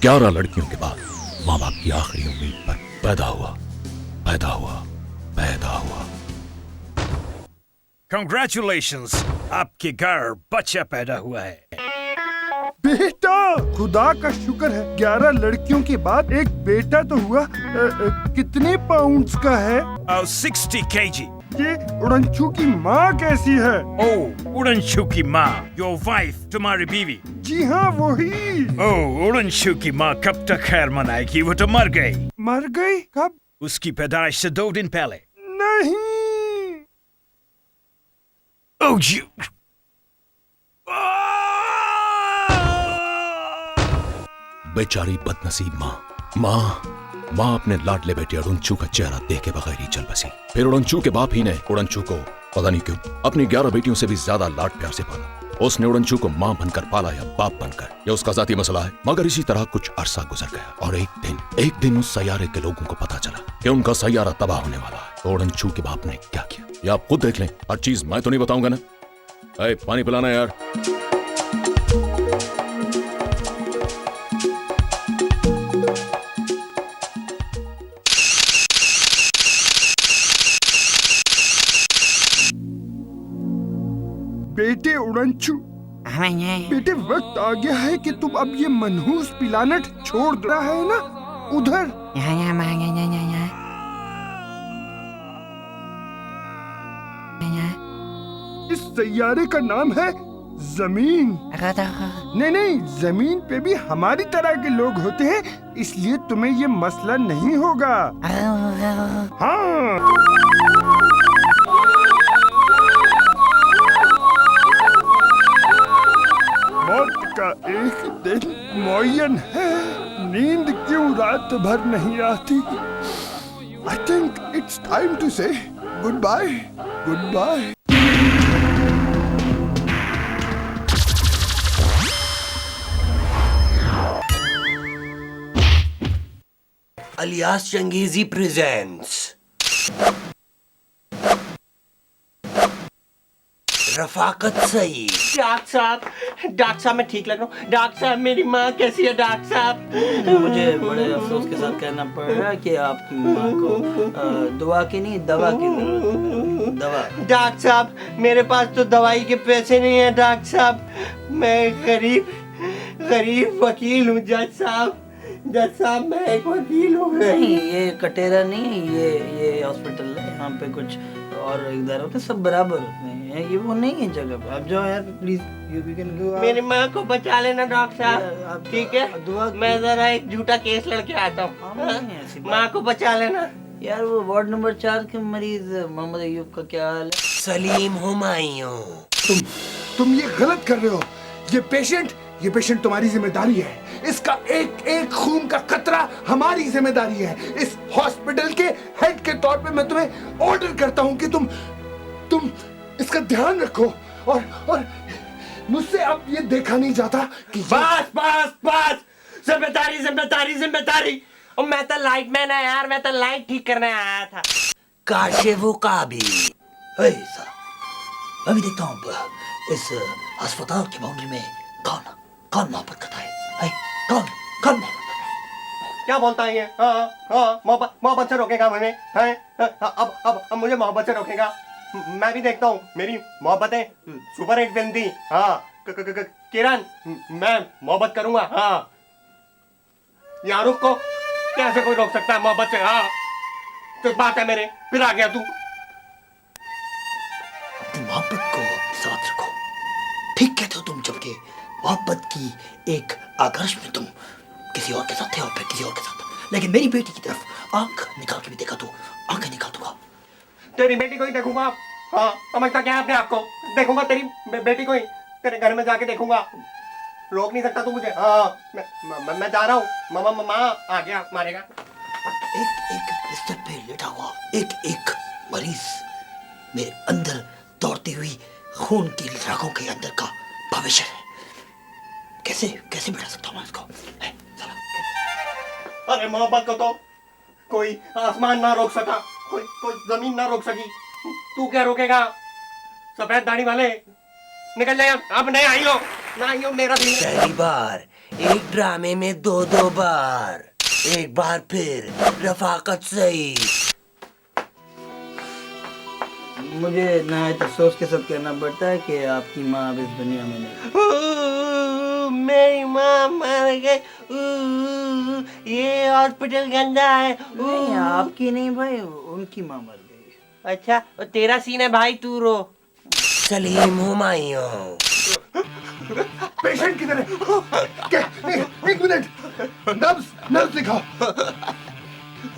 11 लड़कियों के बाद माँ बाप की आखिरी उम्मीद पर पैदा हुआ। Congratulations, आपके घर बच्चा पैदा हुआ है। बेटा, खुदा का शुक्र है, 11 लड़कियों के बाद एक बेटा तो हुआ। कितने पाउंड्स का है? 60 kg। ये उड़नछू की माँ कैसी है? ओह, उड़नछू की माँ, your wife, तुम्हारी बीवी। जी हाँ, वही। ओह, उड़नछू की माँ कब तक खैर मनाएगी? वो तो मर गई। मर गई? कब? उसकी पैदाइश से 2 दिन पहले। नहीं। Oh, you. बेचारी बदनसीब माँ अपने लाडले बेटे उड़नछू का चेहरा देखे बगैर ही चल बसी। फिर उड़नछू के बाप ही ने उड़नछू को पता नहीं क्यों अपनी 11 बेटियों से भी ज्यादा लाड प्यार से पाला। उसने उड़नछू को माँ बनकर पाला या बाप बनकर, यह उसका जाती मसला है। मगर इसी तरह कुछ अरसा गुजर गया और एक दिन उस सैयारे के लोगों को पता चला कि उनका सैयारा तबाह होने वाला है। तो उड़नछू के बाप ने क्या किया, ये आप खुद देख लें। हर चीज मैं तो नहीं बताऊंगा ना। पानी पिलाना यार। बेटे उड़नछू, बेटे वक्त आ गया है कि तुम अब ये मनहूस पिलानट छोड़ रहा है ना। उधर इस सैयारे का नाम है जमीन। नहीं, जमीन पे भी हमारी तरह के लोग होते हैं, इसलिए तुम्हें ये मसला नहीं होगा। हाँ। मौत का एक दिन मुअय्यन है, नींद क्यों रात भर नहीं आती? I think it's time to say goodbye. Alias Changezi presents Rafaqat Saeed. Doctor साहब मैं ठीक लग रहा हूँ। डॉक्टर साहब मेरी माँ कैसी है? डॉक्टर साहब मुझे बड़े अफसोस के साथ कहना पड़ रहा है कि आपकी माँ को दुआ की नहीं दवा की जरूरत है। दवा। डॉक्टर साहब मेरे पास तो दवाई के पैसे नहीं है। डॉक्टर साहब मैं गरीब वकील हूँ। जज साहब मैं एक वकील हूँ। नहीं, ये कटेरा नहीं, ये हॉस्पिटल है। यहाँ पे कुछ और इधर होते सब बराबर होते हैं। ये वो नहीं है जगह पे। आप जाओ यार प्लीज, यू कैन गो। मेरी माँ को बचा लेना डॉक्टर साहब, ठीक है? मैं जरा एक झूठा केस लड़के आता हूँ। माँ को बचा लेना यार। वो वार्ड नंबर 4 के मरीज मोहम्मद अयूब का क्या हाल है? सलीम हुमायूं। तुम ये गलत कर रहे हो। ये पेशेंट तुम्हारी जिम्मेदारी है। इसका एक खून का कतरा हमारी जिम्मेदारी है। इस हॉस्पिटल के हेड के तौर पे मैं तुम्हें ऑर्डर करता हूं कि तुम इसका ध्यान रखो। और मुझसे अब ये देखा नहीं जाता कि बस जिम्मेदारी। और मैं तो लाइट मैन है यार, मैं तो लाइट ठीक करने आया था। काशिफो काबिल। मैं भी देखता हूँ इस अस्पताल की बाउंड्री में कौन मोहब्बत करता है? कौन मोहब्बत? क्या बोलता है ये? हाँ, मोहब्बत से रोकेगा मुझे? अब मुझे मोहब्बत से रोकेगा? मैं भी देखता हूँ, मेरी मोहब्बतें सुपर हिट फिल्म थी। हाँ, किरण, मैं मोहब्बत करूंगा। हाँ, यारुख को कैसे कोई रोक सकता है मोहब्बत से? हाँ, तो बात है मेरे, फिर आ गया तू। अपनी मोहब्बत को साथ रखो। ठीक कहते हो तुम, जबकि मोहब्बत की एक आकर्ष में तुम किसी और के साथ थे और फिर किसी और के साथ। लेकिन मेरी बेटी की तरफ आंख निकाल के भी देखा तो आंखें निकाल दूंगा। तेरी बेटी को ही देखूंगा। हाँ, समझता क्या है अपने आप को? देखूंगा तेरी बेटी को ही, तेरे घर में जाके देखूंगा। रोक नहीं सकता तू मुझे। हाँ, मैं जा रहा हूँ। मामा आ गया, मारेगा। एक बिस्तर पे लेटा हुआ एक मरीज मेरे अंदर दौड़ती हुई खून की रगों के अंदर का भविष्य है। कैसे मिटा सकता हूँ इसको? अरे मोहब्बत को तो कोई आसमान ना रोक सका, कोई जमीन ना रोक सकी। तू क्या रोकेगा? सफेद दाढ़ी वाले निकल जाए। अब नहीं आई हो मेरा भी। पहली बार एक ड्रामे में दो दो बार, एक बार फिर रफाकत सही। मुझे नहायत अफसोस के साथ कहना पड़ता है कि आपकी माँ अब इस दुनिया में नहीं। मेरी माँ मर गई। ये हॉस्पिटल गंदा है। नहीं, आपकी नहीं भाई, उनकी माँ मर गई। अच्छा, तेरा सीन है भाई, तू रो। सलीम हुमायूं। पेशेंट किधर है? एक मिनट, नब्ज दिखाओ।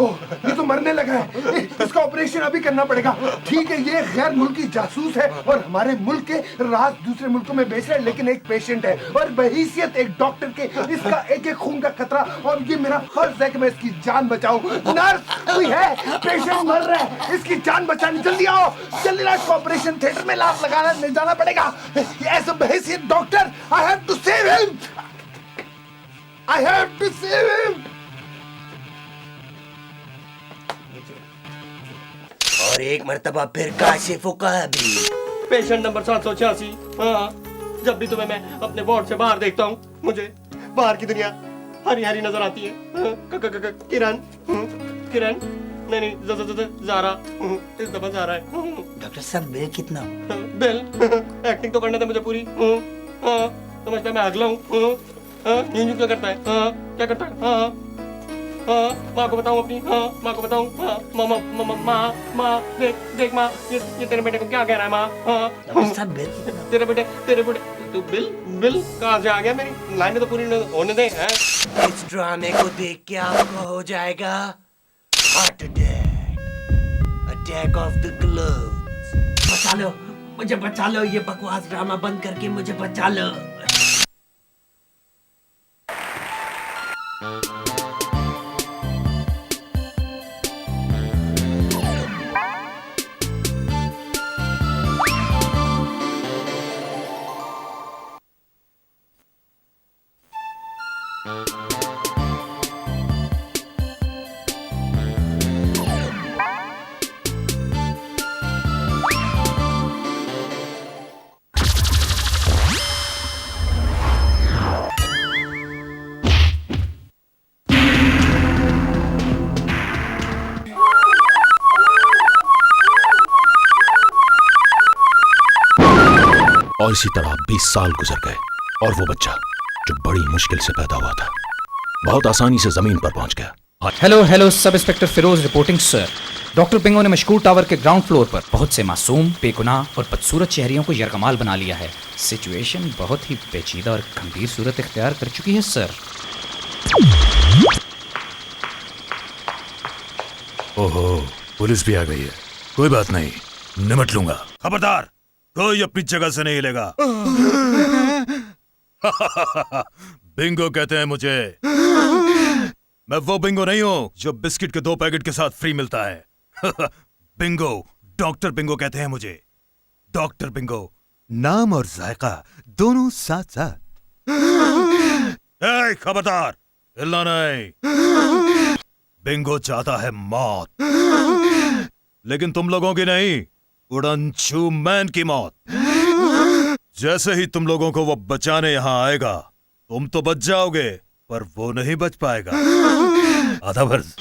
ओह, ये तो मरने लगा है। इसका ऑपरेशन अभी करना पड़ेगा। ठीक है, ये गैर मुल्की जासूस है और हमारे मुल्क के राज दूसरे मुल्कों में बेच रहा है, लेकिन एक पेशेंट है और बहैसियत एक डॉक्टर के इसका एक एक खून का खतरा, और ये मेरा फर्ज है कि मैं इसकी जान बचाऊं। नर्स कोई है? पेशेंट मर रहा है, इसकी जान बचानी। जल्दी आओ, जल्दी ना, इसको ऑपरेशन थिएटर में लाश लगाना ले जाना पड़ेगा। एज अ बहैसियत doctor, I have to save him. I have to save him. और एक मर्तबा फिर काशिफ का भी। Patient number 786। हाँ, जब भी तुम्हें मैं अपने वार्ड से बाहर देखता हूँ, मुझे बाहर की दुनिया हरी हरी नजर आती है। किरण, किरण, नहीं, ज़ारा, इस दफा ज़ारा है। डॉक्टर साहब, बिल कितना? बिल? एक्टिंग तो करने दे मुझे पूरी। समझता है मैं अगला हूँ। यूं क्यों करता है? क्या करता है? माँ को बताऊँ अपनी? माँ को बताऊँ? माँ, देख माँ, ये तेरे बेटे को क्या कह रहा है माँ? डॉक्टर साहब, बिल कितना? तेरे बेटे तू बिल कहाँ से आ गया? मेरी लाइनें तो पूरी होने दे। इस ड्रामे को देख के आपको हो जाएगा heart attack, attack of the gloves. बचा लो, मुझे बचा लो, ये बकवास ड्रामा बंद करके मुझे बचा लो। और इसी तरह 20 साल गुजर गए और वो बच्चा जो बड़ी मुश्किल से पैदा हुआ था बहुत आसानी से जमीन पर पहुंच गया। Hello sub inspector Firoz reporting sir. Doctor पिंगो ने मशकूर टावर के ग्राउंड फ्लोर पर बहुत से मासूम, बेगुनाह और बदसूरत शहरियों को यरगमाल बना लिया है। सिचुएशन बहुत ही पेचीदा और गंभीर सूरत इख्तियार कर चुकी है सर। ओहो, पुलिस भी आ गई है। कोई बात नहीं, निमट लूंगा। खबरदार, कोई अपनी जगह से नहीं हिलेगा। बिंगो कहते हैं मुझे। मैं वो बिंगो नहीं हूँ जो बिस्किट के 2 पैकेट के साथ फ्री मिलता है। बिंगो, डॉक्टर बिंगो कहते हैं मुझे। डॉक्टर बिंगो, नाम और जायका दोनों साथ साथ। ए, खबरदार, हिलना नहीं। बिंगो चाहता है मौत, लेकिन तुम लोगों की नहीं, उड़नछू मैन की मौत। जैसे ही तुम लोगों को वो बचाने यहां आएगा, तुम तो बच जाओगे, पर वो नहीं बच पाएगा। आधा फर्ज।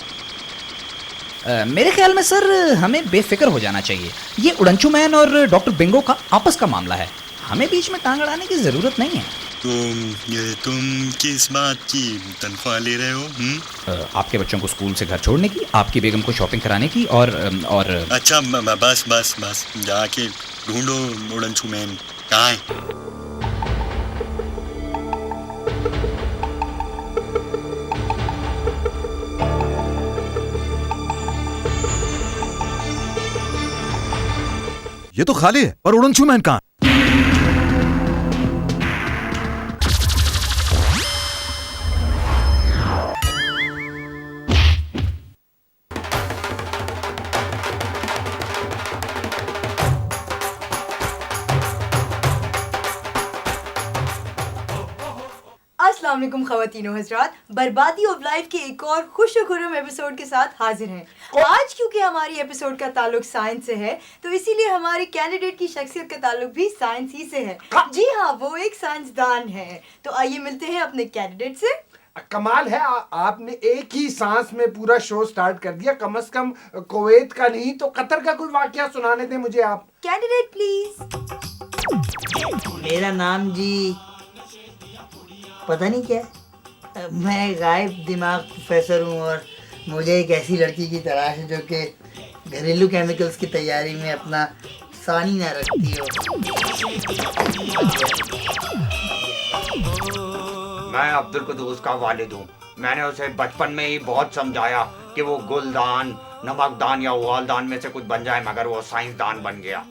मेरे ख्याल में सर हमें बेफिक्र हो जाना चाहिए। ये उड़नचू मैन और डॉक्टर बिंगो का आपस का मामला है, हमें बीच में टांग अड़ाने की जरूरत नहीं है। तुम किस बात की तनख्वाह ले रहे हो? आपके बच्चों को स्कूल से घर छोड़ने की, आपकी बेगम को शॉपिंग कराने की और अच्छा, बस जाके ढूंढो उड़नछू मैन कहाँ है। ये तो खाली है, पर उड़नछू मैन कहाँ? अस्सलाम वालेकुम ख़वातीनो हज़रात, बर्बादी ऑफ लाइफ के एक और खुश खुर्रम एपिसोड के साथ हाजिर हैं। आज क्योंकि हमारी एपिसोड का ताल्लुक साइंस से है, तो इसीलिए हमारी कैंडिडेट की शख्सियत का ताल्लुक भी साइंस ही से है। जी हाँ, वो एक साइंसदान है। तो आइए मिलते हैं अपने कैंडिडेट से। कमाल है, आपने एक ही सांस में पूरा शो स्टार्ट कर दिया। कम से कम कुवैत का नहीं तो कतर का कोई वाकया सुनाने दे मुझे आप। Candidate please. मेरा नाम जी पता नहीं क्या है। मैं गायब दिमाग प्रोफेसर हूँ और मुझे एक ऐसी लड़की की तलाश है जो कि घरेलू केमिकल्स की तैयारी में अपना सानी ना रखती हो। मैं अब्दुल कुद्दूस का वालिद हूँ। मैंने उसे बचपन में ही बहुत समझाया कि वो गुलदान, नमकदान या उबालदान में से कुछ बन जाए, मगर वो साइंसदान बन गया।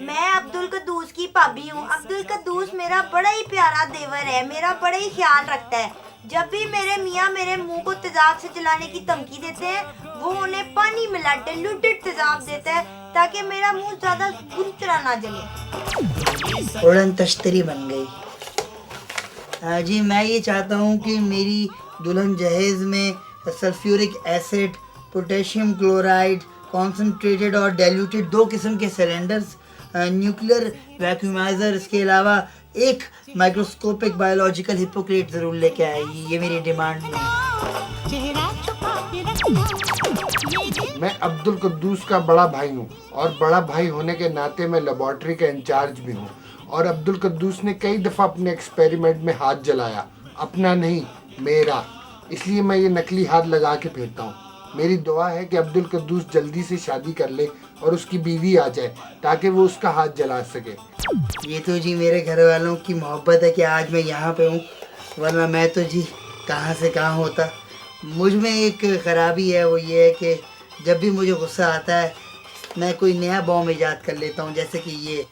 मैं अब्दुल कद्दूस की भाभी हूँ। अब्दुल कद्दूस मेरा बड़ा ही प्यारा देवर है, मेरा बड़ा ही ख्याल रखता है। जब भी मेरे मियाँ मेरे मुंह को तेजाब से जलाने की धमकी देते हैं, वो उन्हें पानी मिला डिल्यूटेड तेजाब देता है ताकि मेरा मुंह ज्यादा बुरी तरह ना जले। उड़न तश्तरी बन गई। जी मैं ये चाहता हूँ कि मेरी दुल्हन जहेज में sulphuric acid, potassium chloride, concentrated और डाइल्यूटेड 2 किस्म के सिलेंडर्स, न्यूक्लियर वैक्यूमाइजर, इसके अलावा एक माइक्रोस्कोपिक बायोलॉजिकल हिपोक्रेट जरूर लेके आएगी। ये मेरी डिमांड है। मैं अब्दुल कुद्दूस का बड़ा भाई हूँ और बड़ा भाई होने के नाते मैं लेबोरेटरी का इंचार्ज भी हूँ। और अब्दुल कुद्दूस ने कई दफ़ा अपने एक्सपेरिमेंट में हाथ जलाया, अपना नहीं मेरा। इसलिए मैं ये नकली हाथ लगा के फिरता हूँ। मेरी दुआ है कि अब्दुल कुद्दूस जल्दी से शादी कर ले और उसकी बीवी आ जाए ताकि वो उसका हाथ जला सके। ये तो जी मेरे घर वालों की मोहब्बत है कि आज मैं यहाँ पे हूँ, वरना मैं तो जी कहाँ से कहाँ होता। मुझ में एक ख़राबी है, वो ये है कि जब भी मुझे गुस्सा आता है मैं कोई नया बॉम्ब ईजाद कर लेता हूँ, जैसे कि ये।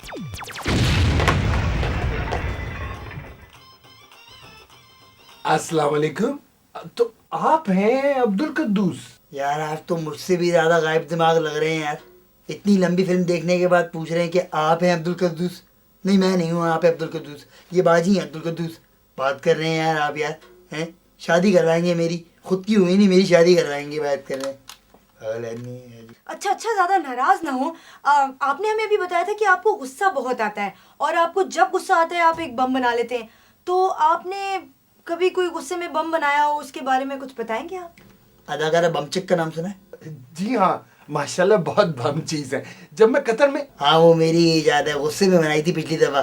अस्सलाम वालेकुम। तो आप हैं अब्दुल कुद्दूस? यार आप तो मुझसे भी ज़्यादा गायब दिमाग लग रहे हैं यार। इतनी लंबी फिल्म देखने के बाद पूछ रहे हैं कि आप हैं अब्दुल कुद्दूस। नहीं मैं नहीं हूँ, आप हैं अब्दुल कुद्दूस। ये बाजी हैं अब्दुल कुद्दूस। बात कर रहे हैं यार आप यार, हैं? शादी करवाएंगे मेरी, खुद की हुई नहीं, मेरी शादी करवाएंगे, बात कर रहे हैं। अच्छा, ज़्यादा नाराज ना हो। आपने हमें अभी बताया था कि आपको गुस्सा बहुत आता है और आपको जब गुस्सा आता है आप एक बम बना लेते हैं। तो आपने कभी कोई गुस्से में बम बनाया हो, उसके बारे में कुछ बताएंगे आप? अदाकारा बमचिक का नाम सुना है? जी हाँ, माशाल्लाह बहुत बम चीज़ है। जब मैं कतर में, हाँ वो मेरी इजाद है, गुस्से में बनाई थी पिछली दफ़ा।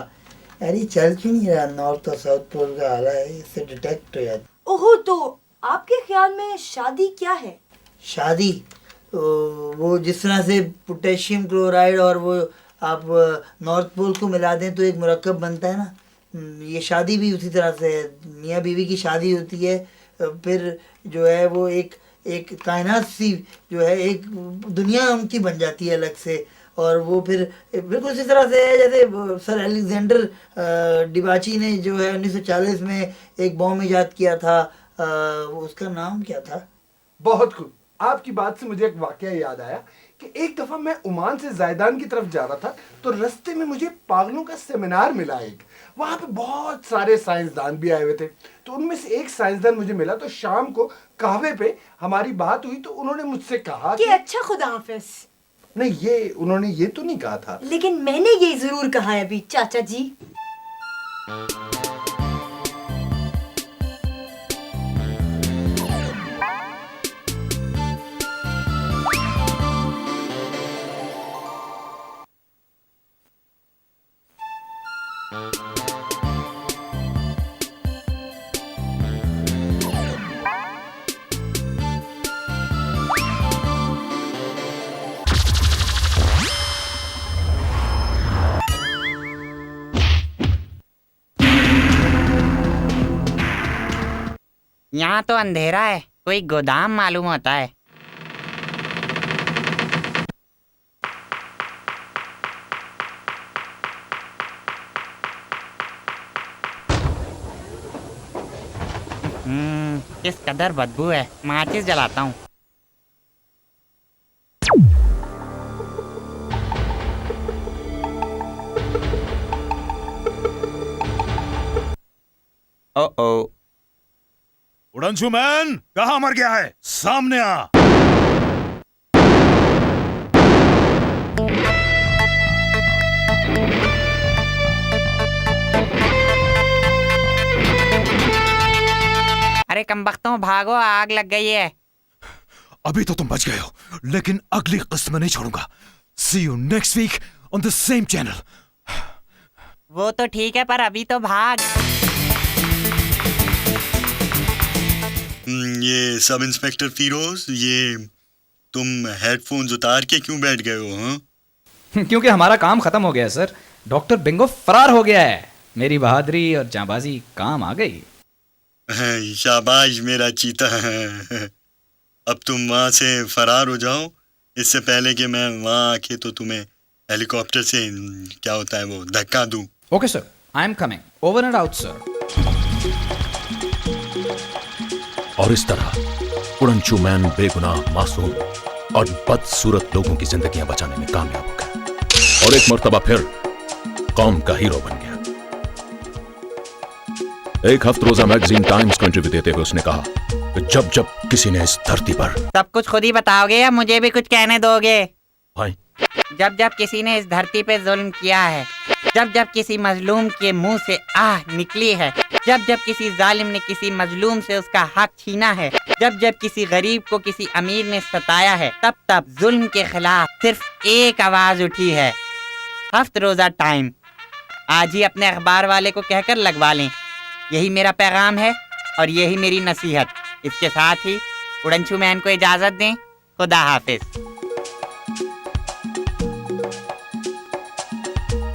यार ये चल क्यों नहीं रहा? नॉर्थ और साउथ पोल का हाल है, इससे डिटेक्ट हो जाता। ओहो, तो आपके ख्याल में शादी क्या है? शादी वो जिस तरह से पोटेशियम क्लोराइड और वो आप नॉर्थ पोल को मिला दें तो एक मुरक्कब बनता है ना, ये शादी भी उसी तरह से है। मियाँ बीवी की शादी होती है, फिर जो है वो एक कायनात सी जो है, एक दुनिया उनकी बन जाती है अलग से। और वो फिर बिल्कुल इसी तरह से है जैसे सर अलेक्जेंडर डिबाची ने जो है 1940 में एक बॉम्ब ईजाद किया था, उसका नाम क्या था? बहुत खूब। आपकी बात से मुझे एक वाकया याद आया कि एक दफ़ा मैं ओमान से जायदान की तरफ जा रहा था, तो रास्ते में मुझे पागलों का सेमिनार मिला एक। वहाँ पे बहुत सारे साइंसदान भी आए हुए थे। तो उनमें से एक साइंसदान मुझे मिला, तो शाम को कहवे पे हमारी बात हुई। तो उन्होंने मुझसे कहा कि अच्छा खुदा हाफिज। नहीं, ये उन्होंने ये तो नहीं कहा था, लेकिन मैंने ये जरूर कहा है अभी, चाचा जी। यहाँ तो अंधेरा है, कोई गोदाम मालूम होता है। किस कदर बदबू है, माचिस जलाता हूँ। ओ उड़नछू मैन कहाँ मर गया है? सामने आ। अरे कमबख्तों भागो, आग लग गई है। अभी तो तुम बच गए हो, लेकिन अगली किस्त में नहीं छोड़ूंगा। See you next week on the same channel. वो तो ठीक है, पर अभी तो भाग। ये सब इंस्पेक्टर फिरोज, ये तुम हेडफोन्स उतार के क्यों बैठ गए हो? हाँ, क्योंकि हमारा काम खत्म हो गया है सर। डॉक्टर बिंगो फरार हो गया है। मेरी बहादुरी और जांबाजी काम आ गई। शाबाश मेरा चीता। अब तुम वहां से फरार हो जाओ, इससे पहले कि मैं वहां आके तो तुम्हें हेलीकॉप्टर से क्या होता है वो धक्का दूं। Okay sir, I am coming. Over and out sir. और इस तरह उड़नछू मैन बेगुनाह, मासूम और बदसूरत लोगों की जिंदगियां बचाने में कामयाब हो गया और एक मर्तबा फिर कौम का हीरो बन गया। एक हफ्ता रोजा मैगजीन टाइम्स को इंटरव्यू देते हुए उसने कहा कि जब जब किसी ने इस धरती पर सब कुछ खुद ही बताओगे या मुझे भी कुछ कहने दोगे? भाई, जब जब किसी ने इस धरती पे जुल्म किया है, जब जब किसी मजलूम के मुंह से आह निकली है, जब जब किसी जालिम ने किसी मजलूम से उसका हक छीना है, जब जब किसी गरीब को किसी अमीर ने सताया है, तब तब जुल्म के खिलाफ सिर्फ एक आवाज उठी है, हफ्त रोजा टाइम। आज ही अपने अखबार वाले को कहकर लगवा लें। यही मेरा पैगाम है और यही मेरी नसीहत। इसके साथ ही उड़नछू मैन को इजाजत दें। खुदा हाफिज।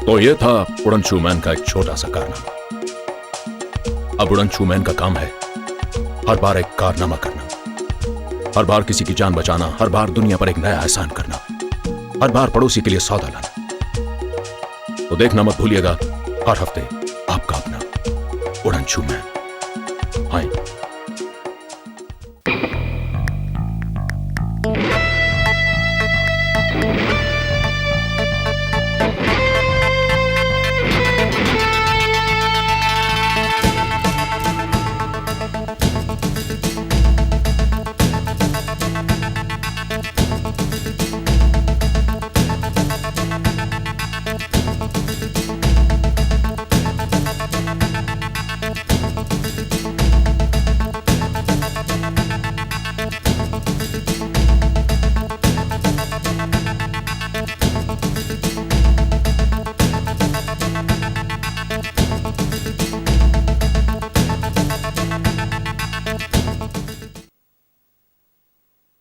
तो ये था उड़नछू मैन का एक छोटा सा कारनामा। अब उड़नछू मैन का काम है हर बार एक कारनामा करना, हर बार किसी की जान बचाना, हर बार दुनिया पर एक नया एहसान करना, हर बार पड़ोसी के लिए सौदा लाना। तो देखना मत भूलिएगा हर हफ्ते आपका अपना उड़नछू मैन। हाय।